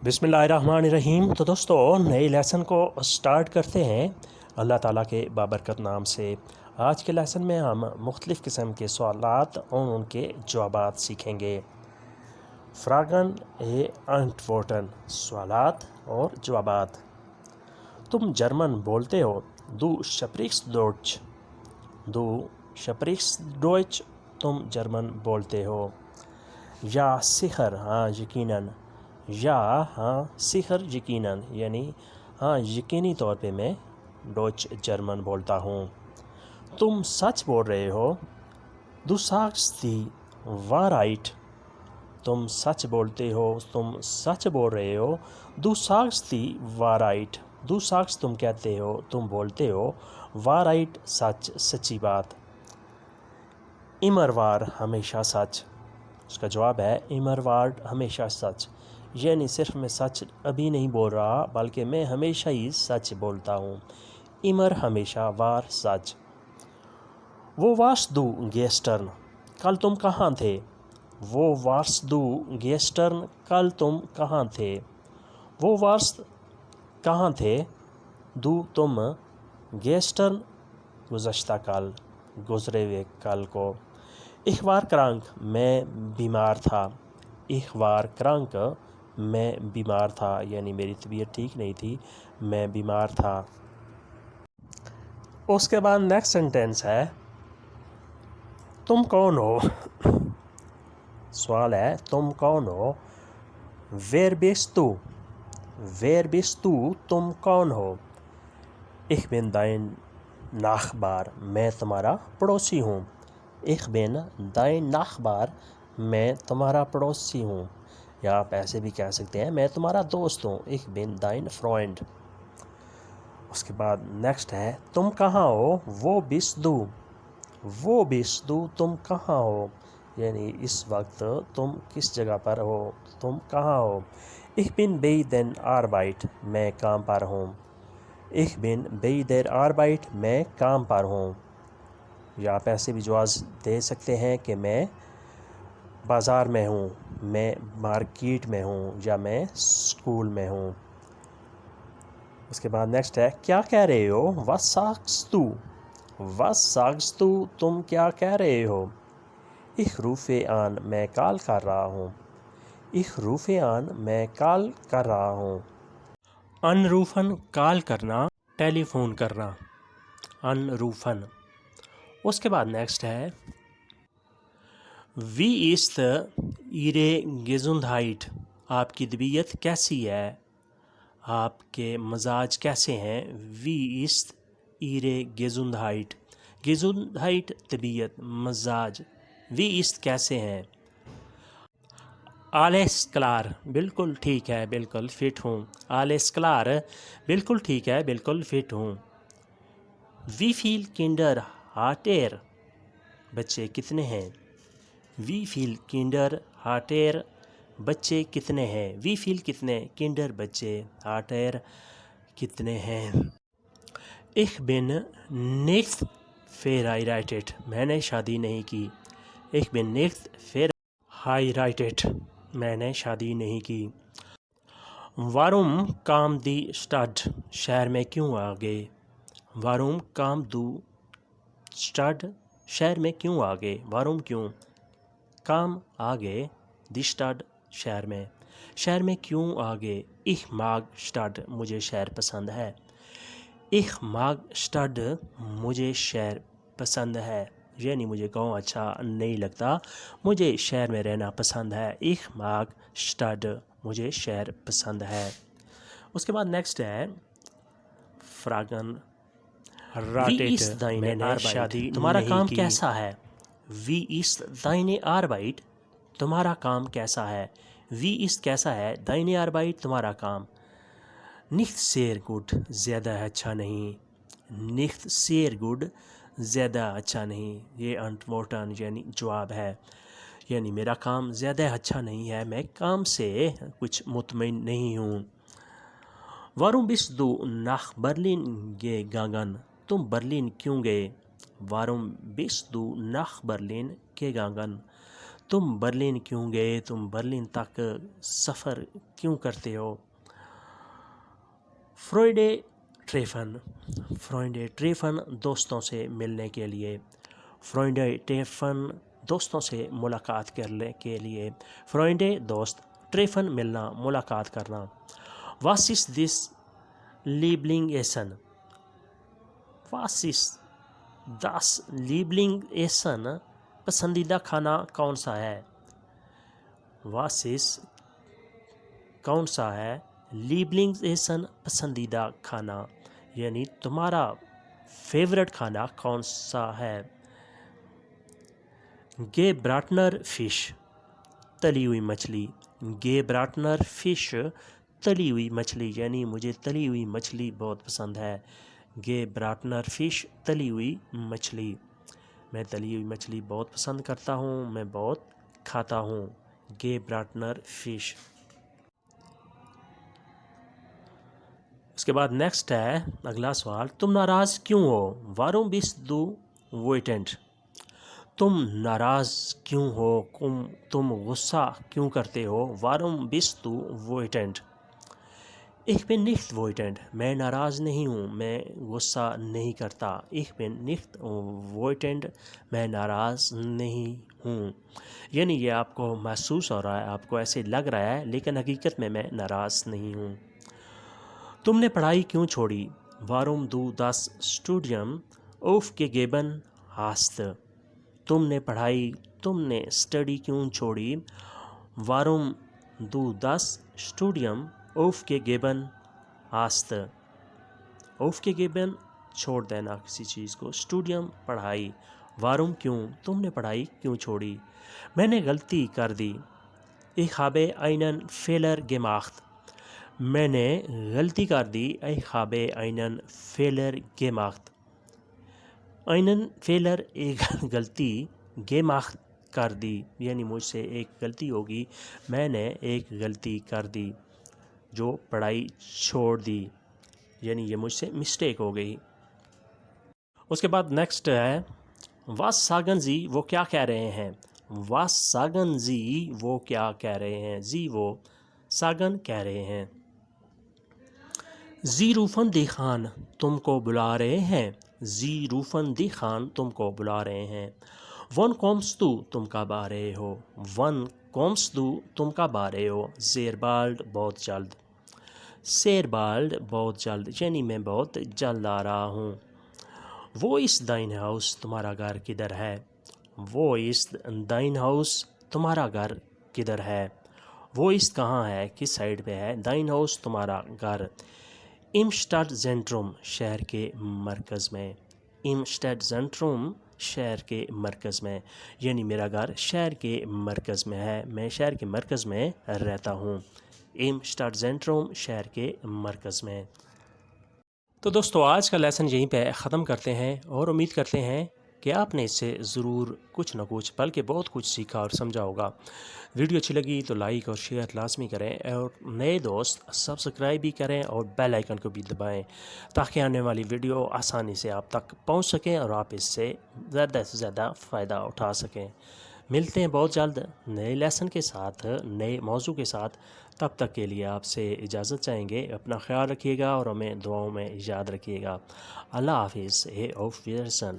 بسم اللہ الرحمن الرحیم۔ تو دوستو نئے لیسن کو سٹارٹ کرتے ہیں اللہ تعالیٰ کے بابرکت نام سے۔ آج کے لیسن میں ہم مختلف قسم کے سوالات اور ان کے جوابات سیکھیں گے۔ فراگن اے انٹورٹن، سوالات اور جوابات۔ تم جرمن بولتے ہو؟ دو شپریکس ڈوچ، دو شپریکس ڈوچ، تم جرمن بولتے ہو۔ یا سحر، ہاں یقیناً، یا ہاں سحر یقیناً، یعنی ہاں یقینی طور پہ میں ڈوچ جرمن بولتا ہوں۔ تم سچ بول رہے ہو؟ دو ساگست دی وارائٹ، تم سچ بولتے ہو، تم سچ بول رہے ہو۔ دو ساگست دی وارائٹ، دو ساگس تم کہتے ہو، تم بولتے ہو، وارائٹ سچ، سچی بات۔ ایمروار ہمیشہ سچ، اس کا جواب ہے ایمروار ہمیشہ سچ، یعنی صرف میں سچ ابھی نہیں بول رہا بلکہ میں ہمیشہ ہی سچ بولتا ہوں۔ ایمر ہمیشہ، وار سچ۔ وہ وارس دو گیسٹرن، کل تم کہاں تھے؟ وہ وارس دو گیسٹرن، کل تم کہاں تھے؟ وہ وارس کہاں تھے؟ دو تم گیسٹرن، گزشتہ کل، گزرے ہوئے کل کو۔ ایک وار کرانک، میں بیمار تھا۔ ایک وار کرانک، میں بیمار تھا، یعنی میری طبیعت ٹھیک نہیں تھی، میں بیمار تھا۔ اس کے بعد نیکسٹ سینٹینس ہے تم کون ہو؟ سوال ہے تم کون ہو؟ ویر بیسٹ تو، ویر بیسٹ تو، تم کون ہو؟ ich bin dein Nachbar، میں تمہارا پڑوسی ہوں۔ ich bin dein Nachbar، میں تمہارا پڑوسی ہوں، یا آپ ایسے بھی کہہ سکتے ہیں میں تمہارا دوست ہوں۔ ich bin dein Freund۔ اس کے بعد نیکسٹ ہے تم کہاں ہو؟ وہ bist du، وہ bist du، تم کہاں ہو، یعنی اس وقت تم کس جگہ پر ہو، تم کہاں ہو۔ ich bin bei der Arbeit، میں کام پر ہوں۔ ich bin bei der Arbeit، میں کام پر ہوں، یا آپ ایسے بھی جواز دے سکتے ہیں کہ میں بازار میں ہوں، میں مارکیٹ میں ہوں، یا میں اسکول میں ہوں۔ اس کے بعد نیکسٹ ہے کیا کہہ رہے ہو؟ was sagst du، was sagst du، تم کیا کہہ رہے ہو۔ ich rufe an، میں کال کر رہا ہوں۔ ich rufe an، میں کال کر رہا ہوں۔ انروفن، کال کرنا، ٹیلی فون کرنا، انروفن۔ اس کے بعد نیکسٹ ہے وی ist ihre Gesundheit، آپ کی طبیعت کیسی ہے، آپ کے مزاج کیسے ہیں۔ وی ist ihre Gesundheit، Gesundheit طبیعت، مزاج۔ وی ist کیسے ہیں۔ alles klar، بالکل ٹھیک ہے، بالکل فٹ ہوں۔ alles klar، بالکل ٹھیک ہے، بالکل فٹ ہوں۔ wie viel Kinder hat er، بچے کتنے ہیں۔ wie viel Kinder hat er، بچے کتنے ہیں۔ wie viel کتنے، Kinder بچے، hat er کتنے ہیں۔ ich bin nicht verheiratet، میں نے شادی نہیں کی۔ ich bin nicht verheiratet، میں نے شادی نہیں کی۔ warum kam die Stadt، شہر میں کیوں آ گئے۔ warum kam du Stadt، شہر میں کیوں آ گئے۔ warum کیوں، کام آ گئے، die Stadt شہر میں، شہر میں کیوں آ گئے۔ ich mag Stadt، مجھے شہر پسند ہے۔ ich mag Stadt، مجھے شہر پسند ہے، یعنی مجھے گاؤں اچھا نہیں لگتا، مجھے شہر میں رہنا پسند ہے۔ ich mag Stadt، مجھے شہر پسند ہے۔ اس کے بعد نیکسٹ ہے فراگن راٹیٹ، میں نے شادی تمہارا کام کیسا ہے۔ wie ist deine Arbeit، تمہارا کام کیسا ہے۔ wie ist کیسا ہے، deine Arbeit تمہارا کام۔ nicht sehr gut، زیادہ اچھا نہیں۔ nicht sehr gut، زیادہ اچھا نہیں، یہ انٹورٹن یعنی جواب ہے، یعنی میرا کام زیادہ اچھا نہیں ہے، میں کام سے کچھ مطمئن نہیں ہوں۔ warum bist du nach Berlin gegangen، تم برلن کیوں گئے۔ warum bist du nach Berlin gegangen، تم برلن کیوں گئے؟ تم برلن تک سفر کیوں کرتے ہو؟ فرائیڈے ٹریفن، فرائیڈے ٹریفن دوستوں سے ملنے کے لیے، فرائیڈے ٹریفن دوستوں سے ملاقات کرنے کے لیے، فرائیڈے دوست، ٹریفن ملنا، ملاقات کرنا۔ واس از دس لیبلنگ ایسن، واس از دس لیبلنگ ایسن، پسندیدہ کھانا کون سا ہے؟ واس از کون سا ہے، لیبلنگ ایسن پسندیدہ کھانا، یعنی تمہارا فیورٹ کھانا کون سا ہے؟ گے براٹنر فش، تلی ہوئی مچھلی، گے براٹنر فش تلی ہوئی مچھلی، یعنی مجھے تلی ہوئی مچھلی بہت پسند ہے۔ گے براٹنر فش تلی ہوئی مچھلی، میں تلی ہوئی مچھلی بہت پسند کرتا ہوں، میں بہت کھاتا ہوں۔ گے براٹنر فش۔ اس کے بعد نیکسٹ ہے اگلا سوال، تم ناراض کیوں ہو؟ وارم بس دو ووٹنٹ، تم ناراض کیوں ہو؟ تم غصہ کیوں کرتے ہو؟ وارم بس دو ووٹنٹ۔ Ich bin nicht wütend، میں ناراض نہیں ہوں، میں غصہ نہیں کرتا۔ Ich bin nicht wütend، میں ناراض نہیں ہوں، یعنی یہ آپ کو محسوس ہو رہا ہے، آپ کو ایسے لگ رہا ہے، لیکن حقیقت میں ناراض نہیں ہوں۔ تم نے پڑھائی کیوں چھوڑی؟ Warum du das Studium aufgegeben hast، تم نے اسٹڈی کیوں چھوڑی؟ Warum du das Studium aufgegeben hast، aufgegeben چھوڑ دینا کسی چیز کو، اسٹوڈیم پڑھائی، Warum کیوں، تم نے پڑھائی کیوں چھوڑی؟ میں نے غلطی کر دی، Ich habe einen Fehler gemacht، میں نے غلطی کر دی، Ich habe einen Fehler gemacht، einen Fehler ایک غلطی، gemacht کر دی، یعنی مجھ سے ایک غلطی ہوگی، میں نے ایک غلطی کر دی، جو پڑھائی چھوڑ دی، یعنی یہ مجھ سے مسٹیک ہو گئی۔ اس کے بعد نیکسٹ ہے was sagen Sie، وہ کیا کہہ رہے ہیں؟ was sagen Sie، وہ کیا کہہ رہے ہیں؟ Sie وہ، sagen کہہ رہے ہیں۔ Sie rufen dich an، تم کو بلا رہے ہیں، Sie rufen dich an، تم کو بلا رہے ہیں۔ wann kommst du، تم کب آ رہے ہو، wann kommst du، تم کب آ رہے ہو۔ sehr bald، بہت جلد، sehr bald بہت جلد، یعنی میں بہت جلد آ رہا ہوں۔ wo ist dein Haus، تمہارا گھر کدھر ہے، wo ist dein Haus، تمہارا گھر کدھر ہے۔ wo ist کہاں ہے، کس سائڈ پہ ہے، dein Haus تمہارا گھر۔ im Stadtzentrum، شہر کے مرکز میں، im Stadtzentrum شہر کے مرکز میں، یعنی میرا گھر شہر کے مرکز میں ہے، میں شہر کے مرکز میں رہتا ہوں۔ im Stadtzentrum شہر کے مرکز میں۔ تو دوستو آج کا لیسن یہیں پہ ختم کرتے ہیں، اور امید کرتے ہیں کہ آپ نے اس سے ضرور کچھ نہ کچھ بلکہ بہت کچھ سیکھا اور سمجھا ہوگا۔ ویڈیو اچھی لگی تو لائک اور شیئر لازمی کریں، اور نئے دوست سبسکرائب بھی کریں اور بیل آئیکن کو بھی دبائیں، تاکہ آنے والی ویڈیو آسانی سے آپ تک پہنچ سکیں اور آپ اس سے زیادہ سے زیادہ فائدہ اٹھا سکیں۔ ملتے ہیں بہت جلد نئے لیسن کے ساتھ، نئے موضوع کے ساتھ، تب تک کے لیے آپ سے اجازت چاہیں گے۔ اپنا خیال رکھیے گا اور ہمیں دعاؤں میں یاد رکھیے گا۔ اللہ حافظ، auf Wiedersehen۔